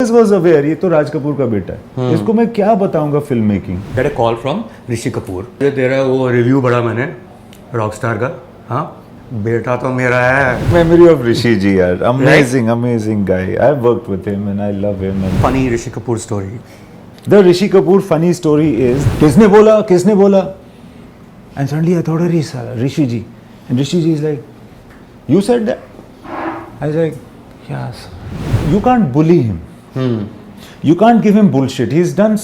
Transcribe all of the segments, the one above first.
always was aware ये तो राज कपूर का बेटा है, इसको मैं क्या बताऊंगा film making. Got a call from Rishi Kapoor. तेरा वो रिव्यू पढ़ा मैंने रॉकस्टार का. हाँ, बेटा तो मेरा है. Memory of Rishi ji यार, amazing guy. I've worked with him and I love him. And Funny Rishi Kapoor story. the Rishi Kapoor funny story is किसने बोला and suddenly I thought अरे साला Rishi ji, and Rishi ji is like, you said that. I was like, yes. You can't bully him. You can't give him bullshit. He's Raj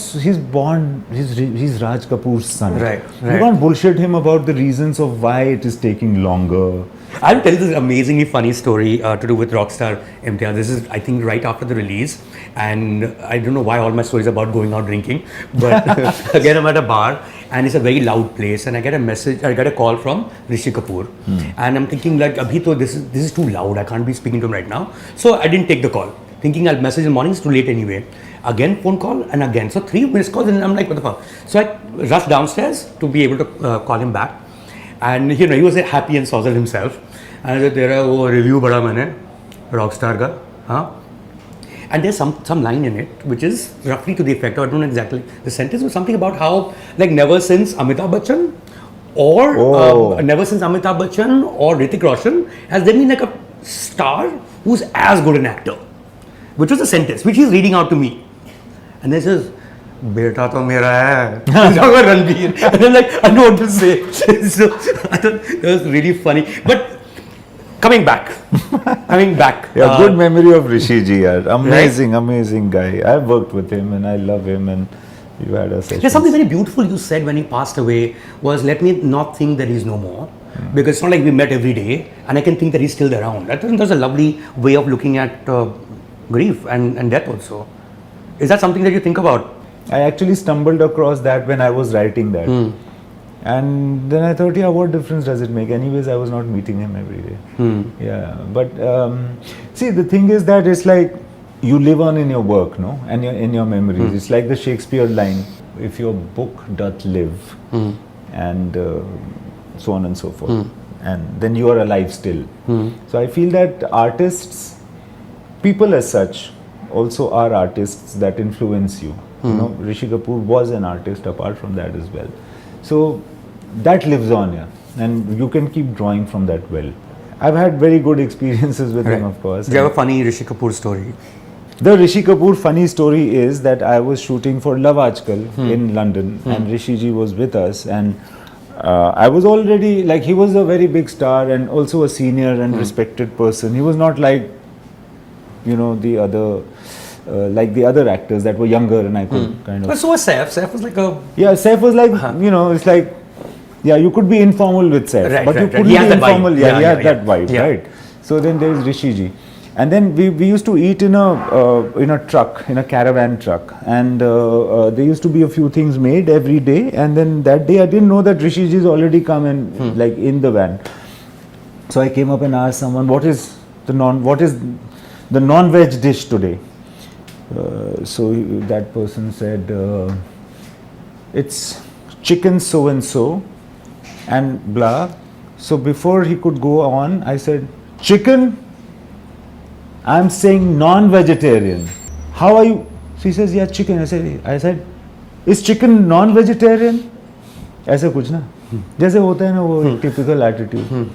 Kapoor's son. Right. You can't bullshit him about the reasons of why it is taking longer. I'll tell you this amazingly funny story to do with Rockstar Imtiaz. This is, I think, right after the release, and I don't know why all my stories are about going out drinking, but again, I'm at a bar, and it's a very loud place, and I get a call from Rishi Kapoor, and I'm thinking like, Abhi to this is too loud. I can't be speaking to him right now, so I didn't take the call, thinking I'll message in the morning. It's too late anyway. Again, phone call, and again, so 3 missed calls, and I'm like, what the fuck? So I rushed downstairs to be able to call him back. And he was happy and sozzled himself. And I said, तेरा वो review पढ़ा मैंने Rockstar का, हाँ. And there's some line in it which is roughly to the effect, or I don't know exactly the sentence, was something about how like never since Amitabh Bachchan or Hrithik Roshan has there been like a star who's as good an actor, which was the sentence which he's reading out to me. And then he says, बेटा तो मेरा है. Ranbir. And I'm like, I know what to say. So I thought that was really funny. But coming back. Yeah, good memory of Rishi ji yaar. Amazing guy. I've worked with him and I love him, and you had a session. There's something very beautiful you said when he passed away was, let me not think that he's no more. Because it's not like we met every day and I can think that he's still around. I think that's a lovely way of looking at grief and death also. Is that something that you think about? I actually stumbled across that when I was writing that. And then I thought, yeah, what difference does it make? Anyways, I was not meeting him every day. Yeah, but see, the thing is that it's like you live on in your work, no? And in your memories. It's like the Shakespeare line, if your book doth live, and so on and so forth. And then you are alive still. So I feel that artists, people as such, also are artists that influence you. You know, Rishi Kapoor was an artist apart from that as well. So that lives on, yeah. And you can keep drawing from that well. I've had very good experiences with him, of course. Do you have a funny Rishi Kapoor story? The Rishi Kapoor funny story is that I was shooting for Love Aajkal in London, and Rishi ji was with us, and I was already, like, he was a very big star and also a senior and respected person. He was not like, you know, the other actors that were younger, and I could kind of. But so was Saif. Saif was like a. Yeah, Saif was like, you know, it's like, yeah, you could be informal with Saif, but you couldn't be informal. He had that vibe, right? So then there is Rishi ji, and then we used to eat in a truck, in a caravan truck, and there used to be a few things made every day, and then that day I didn't know that Rishi ji's already come and like in the van. So I came up and asked someone, what is the non-veg dish today? So that person said, it's chicken so and so and blah. So before he could go on, I said, chicken? I'm saying non-vegetarian. How are you? So he says, yeah, chicken. I said, is chicken non-vegetarian? ऐसा कुछ ना, जैसे होता है ना वो typical attitude.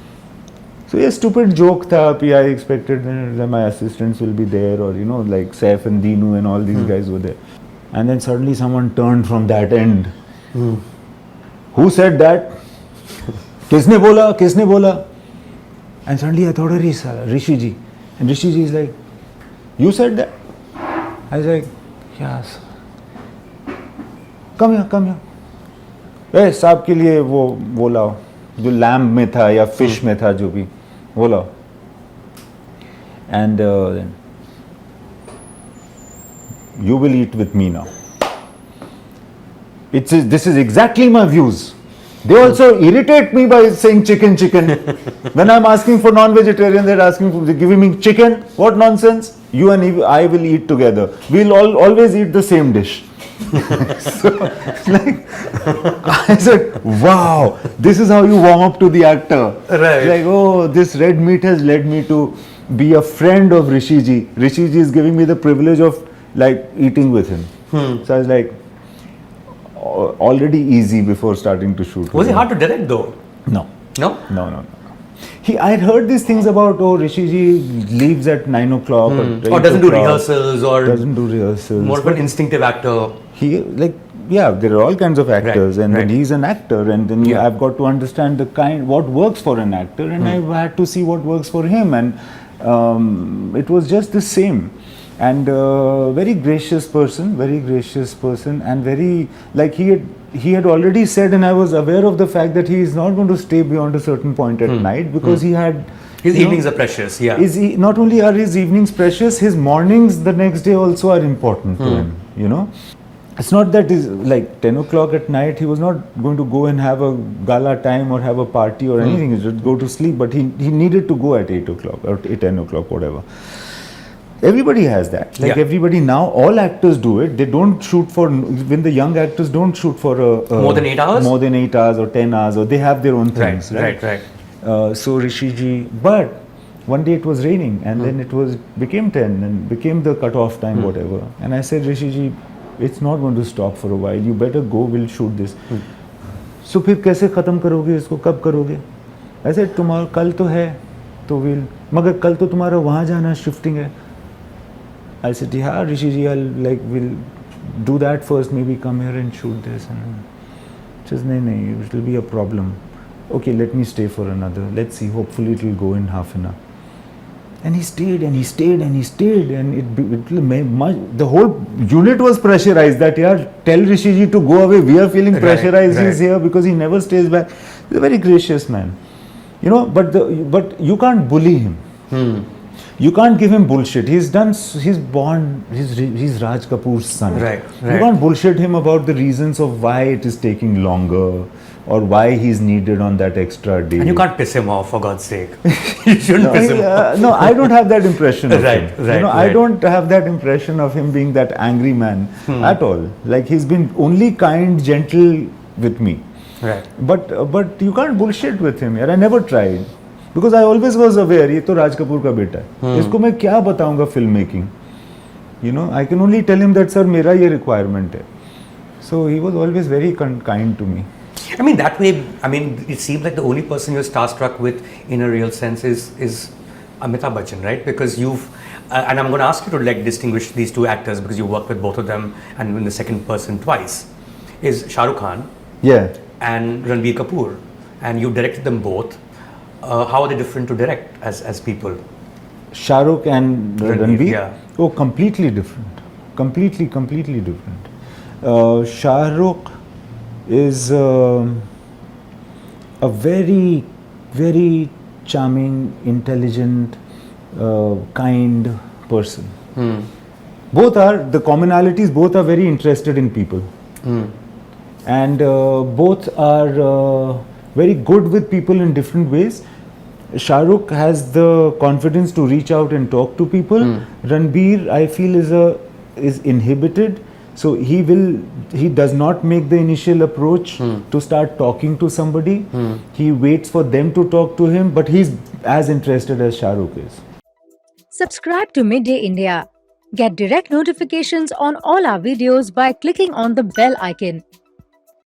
So a stupid joke tha, I expected that my assistants will be there, or you know, like Saif and Dinu and all these guys were there. And then suddenly someone turned from that end. Who said that? किसने बोला? And suddenly I thought, अरे साला Rishi ji. And Rishi ji is like, you said that? I was like, yes. Come here. ए साहब के लिए वो लाओ जो लैम्ब में था या फिश में था, जो भी वो लाओ. And then you will eat with me now. This is exactly my views. They also irritate me by saying chicken. When I'm asking for non-vegetarian, they're giving me chicken. What nonsense? You and I will eat together. We'll always eat the same dish. So, like, I said, wow, this is how you warm up to the actor. Right. Like, oh, this red meat has led me to be a friend of Rishi ji. Rishi ji is giving me the privilege of like eating with him. So I was like, already easy before starting to shoot. Was with it him. hard to direct though? No. No? No. I had heard these things about, Rishi ji leaves at 9 o'clock Or doesn't do rehearsals, or doesn't do rehearsals. more of an instinctive actor. He, like, yeah, there are all kinds of actors, Right, and right. then he's an actor, and then Yeah. I've got to understand what works for an actor, and I've had to see what works for him, and it was just the same. And very gracious person, and very, like, he had already said, and I was aware of the fact that he is not going to stay beyond a certain point at night, because he had His you know, evenings are precious, yeah. not only are his evenings precious, his mornings the next day also are important to him, you know. It's not that he's like 10 o'clock at night, he was not going to go and have a gala time or have a party or anything, he just go to sleep, but he needed to go at 8 o'clock or 10 o'clock, whatever. Everybody has that. Like, Yeah. everybody now, all actors do it. They don't shoot for, when the young actors don't shoot for More than 8 hours? More than 8 hours or 10 hours, or they have their own things. Right. So Rishi ji, but one day it was raining, and then it became 10 and became the cut-off time, whatever. And I said, Rishi ji, it's not going to stop for a while. You better go. We'll shoot this. So फिर कैसे खत्म करोगे इसको? कब करोगे? I said, tomorrow, कल तो है, तो we'll. मगर कल तो तुम्हारा वहाँ जाना shifting है. I said, yeah, Rishi ji, we'll do that first. Maybe come here and shoot this. And she says, no, it will be a problem. Okay, let me stay for another. Let's see. Hopefully, it will go in half an hour. And he stayed, and the whole unit was pressurized. That, yeah, tell Rishi ji to go away. We are feeling pressurized. Right. He's here because he never stays back. He's a very gracious man, you know. But you can't bully him. You can't give him bullshit. He's born. He's Raj Kapoor's son. Right. You can't bullshit him about the reasons of why it is taking longer, or why he's needed on that extra day. And you can't piss him off, for God's sake. You shouldn't piss him off. No, I don't have that impression of Right, him. right, I right. don't have that impression of him being that angry man at all. Like, he's been only kind, gentle with me. Right. But you can't bullshit with him. I never tried. Because I always was aware, ये तो राज कपूर का बेटा है. इसको मैं क्या बताऊंगा film making? You know, I can only tell him that, sir, मेरा ये requirement है. So he was always very kind to me. I mean, that way, it seems like the only person you're starstruck with in a real sense is Amitabh Bachchan, right? Because you've, and I'm going to ask you to distinguish these two actors, because you worked with both of them and in the second person twice, is Shah Rukh Khan and Ranbir Kapoor, and you directed them both. How are they different to direct as people? Shah Rukh and Ranbir? Yeah. Oh, completely different. Completely different. Shah Rukh is a very, very charming, intelligent, kind person. Both are, the commonalities, both are very interested in people. And both are very good with people in different ways. Shah Rukh has the confidence to reach out and talk to people. Ranbir, I feel, is inhibited. So he does not make the initial approach to start talking to somebody. He waits for them to talk to him, but he's as interested as Shah Rukh is. Subscribe to Midday India. Get direct notifications on all our videos by clicking on the bell icon.